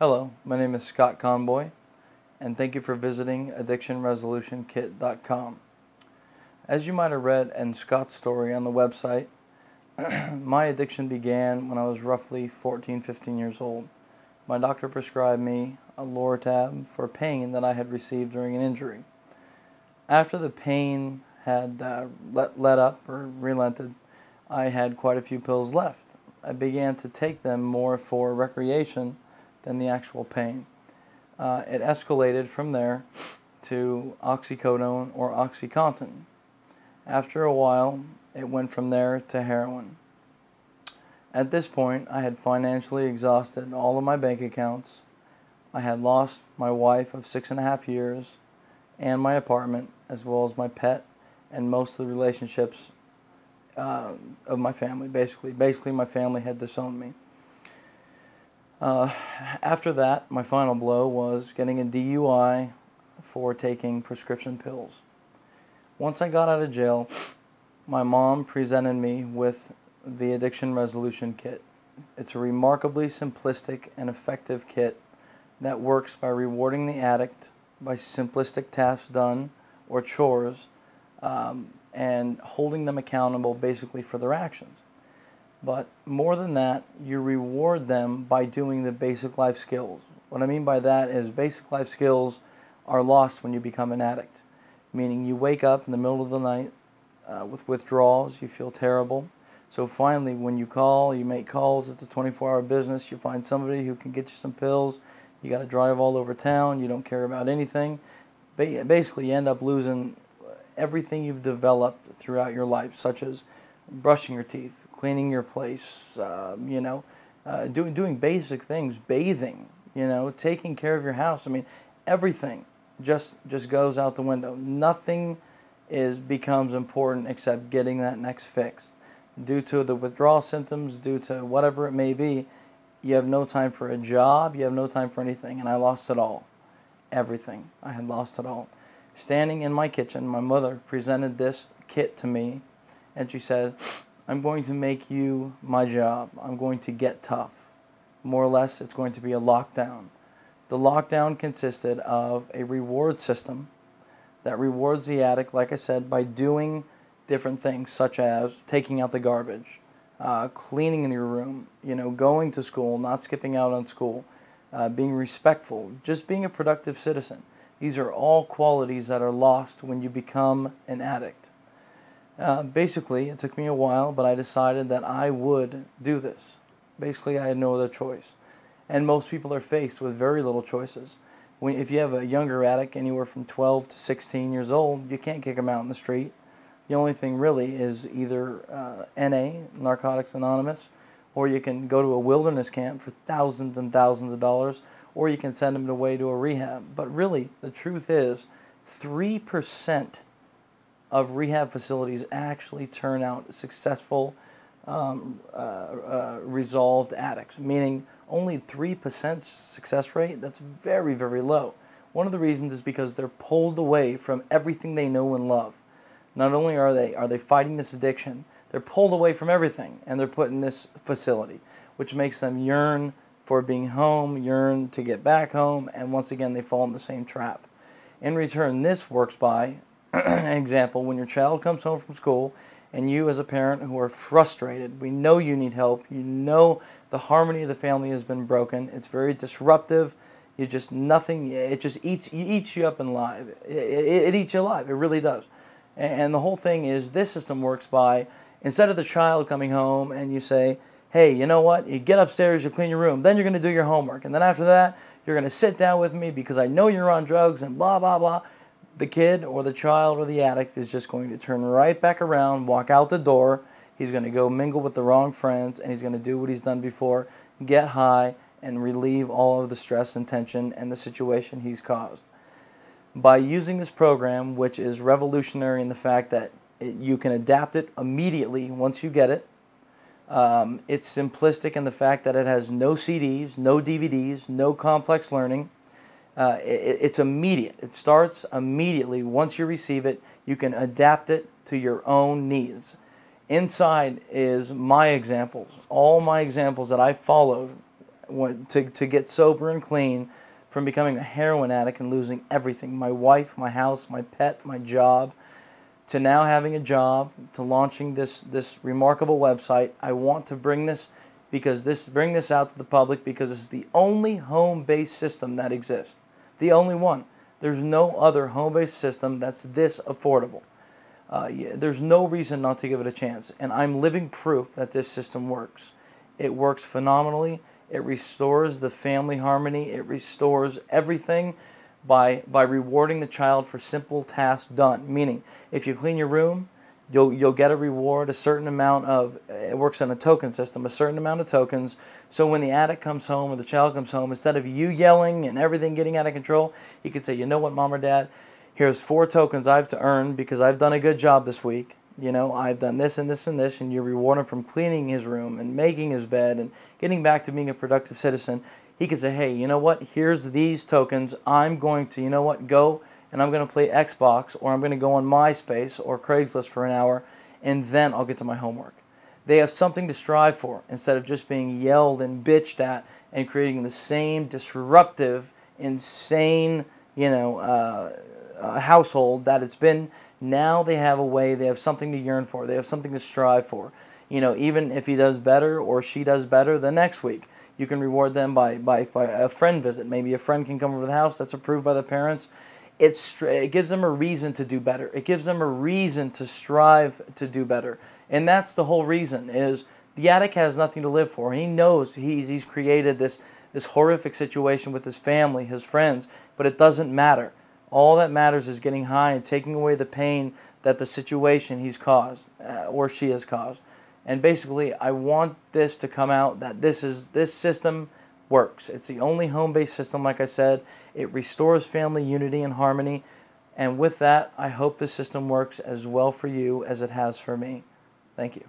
Hello, my name is Scott Conboy, and thank you for visiting addictionresolutionkit.com. As you might have read in Scott's story on the website, my addiction began when I was roughly 14, 15 years old. My doctor prescribed me a Lortab for pain that I had received during an injury. After the pain had let up or relented, I had quite a few pills left. I began to take them more for recreation than the actual pain. It escalated from there to oxycodone or OxyContin. After a while, it went from there to heroin. At this point, I had financially exhausted all of my bank accounts. I had lost my wife of 6.5 years and my apartment, as well as my pet and most of the relationships of my family. Basically, my family had disowned me. After that, my final blow was getting a DUI for taking prescription pills. Once I got out of jail, my mom presented me with the Addiction Resolution Kit. It's a remarkably simplistic and effective kit that works by rewarding the addict by simplistic tasks done or chores and holding them accountable basically for their actions. But more than that, you reward them by doing the basic life skills. What I mean by that is basic life skills are lost when you become an addict. Meaning you wake up in the middle of the night with withdrawals, you feel terrible. So finally, when you call, you make calls, it's a 24-hour business, you find somebody who can get you some pills, you got to drive all over town, you don't care about anything. Basically, you end up losing everything you've developed throughout your life, such as brushing your teeth, cleaning your place, doing basic things, bathing, taking care of your house. I mean, everything just goes out the window. Nothing becomes important except getting that next fix. Due to the withdrawal symptoms, due to whatever it may be, you have no time for a job, you have no time for anything, and I lost it all. Everything. I had lost it all. Standing in my kitchen, my mother presented this kit to me, and she said, I'm going to make you my job. I'm going to get tough. More or less, it's going to be a lockdown. The lockdown consisted of a reward system that rewards the addict, like I said, by doing different things, such as taking out the garbage, cleaning in your room, going to school, not skipping out on school, being respectful, just being a productive citizen. These are all qualities that are lost when you become an addict. Basically, it took me a while, but I decided that I would do this. Basically, I had no other choice. And most people are faced with very little choices. If you have a younger addict, anywhere from 12 to 16 years old, you can't kick them out in the street. The only thing really is either NA, Narcotics Anonymous, or you can go to a wilderness camp for thousands and thousands of dollars, or you can send them away to a rehab. But really, the truth is, 3% of rehab facilities actually turn out successful, resolved addicts, meaning only 3% success rate. That's very, very low. One of the reasons is because they're pulled away from everything they know and love. Not only are they fighting this addiction, they're pulled away from everything, and they're put in this facility, which makes them yearn for being home, yearn to get back home, and once again they fall in the same trap. In return, this works by example, when your child comes home from school and you as a parent who are frustrated, we know you need help, you know the harmony of the family has been broken, it's very disruptive, it just eats you up alive. It eats you alive, it really does. And the whole thing is, this system works by, instead of the child coming home and you say, hey, you know what, you get upstairs, you clean your room, then you're going to do your homework, and then after that, you're going to sit down with me because I know you're on drugs and blah, blah, blah. The kid or the child or the addict is just going to turn right back around, walk out the door, he's going to go mingle with the wrong friends, and he's going to do what he's done before, get high, and relieve all of the stress and tension and the situation he's caused. By using this program, which is revolutionary in the fact that you can adapt it immediately once you get it, it's simplistic in the fact that it has no CDs, no DVDs, no complex learning. It's immediate. It starts immediately. Once you receive it, you can adapt it to your own needs. Inside is my examples, all my examples that I followed to get sober and clean from becoming a heroin addict and losing everything, my wife, my house, my pet, my job, to now having a job, to launching this remarkable website. I want to bring this out to the public because it's the only home-based system that exists. The only one. There's no other home-based system that's this affordable. There's no reason not to give it a chance. And I'm living proof that this system works. It works phenomenally. It restores the family harmony. It restores everything by rewarding the child for simple tasks done. Meaning, if you clean your room, you'll get a reward, a certain amount of, it works on a token system, a certain amount of tokens. So when the addict comes home or the child comes home, instead of you yelling and everything getting out of control, he could say, you know what, Mom or Dad, here's 4 tokens I have to earn because I've done a good job this week. You know, I've done this and this and this, and you reward him from cleaning his room and making his bed and getting back to being a productive citizen. He could say, hey, you know what, here's these tokens. I'm going to, you know what, go and I'm going to play Xbox, or I'm going to go on MySpace or Craigslist for an hour, and then I'll get to my homework. They have something to strive for instead of just being yelled and bitched at and creating the same disruptive, insane, household that it's been. Now they have a way, they have something to yearn for, they have something to strive for. You know, even if he does better or she does better the next week, you can reward them by a friend visit. Maybe a friend can come over to the house that's approved by the parents. It gives them a reason to do better. It gives them a reason to strive to do better. And that's the whole reason, is the addict has nothing to live for. He knows he's created this horrific situation with his family, his friends, but it doesn't matter. All that matters is getting high and taking away the pain that the situation he's caused or she has caused. And basically, I want this to come out that this system works. It's the only home-based system, like I said. It restores family unity and harmony. And with that, I hope the system works as well for you as it has for me. Thank you.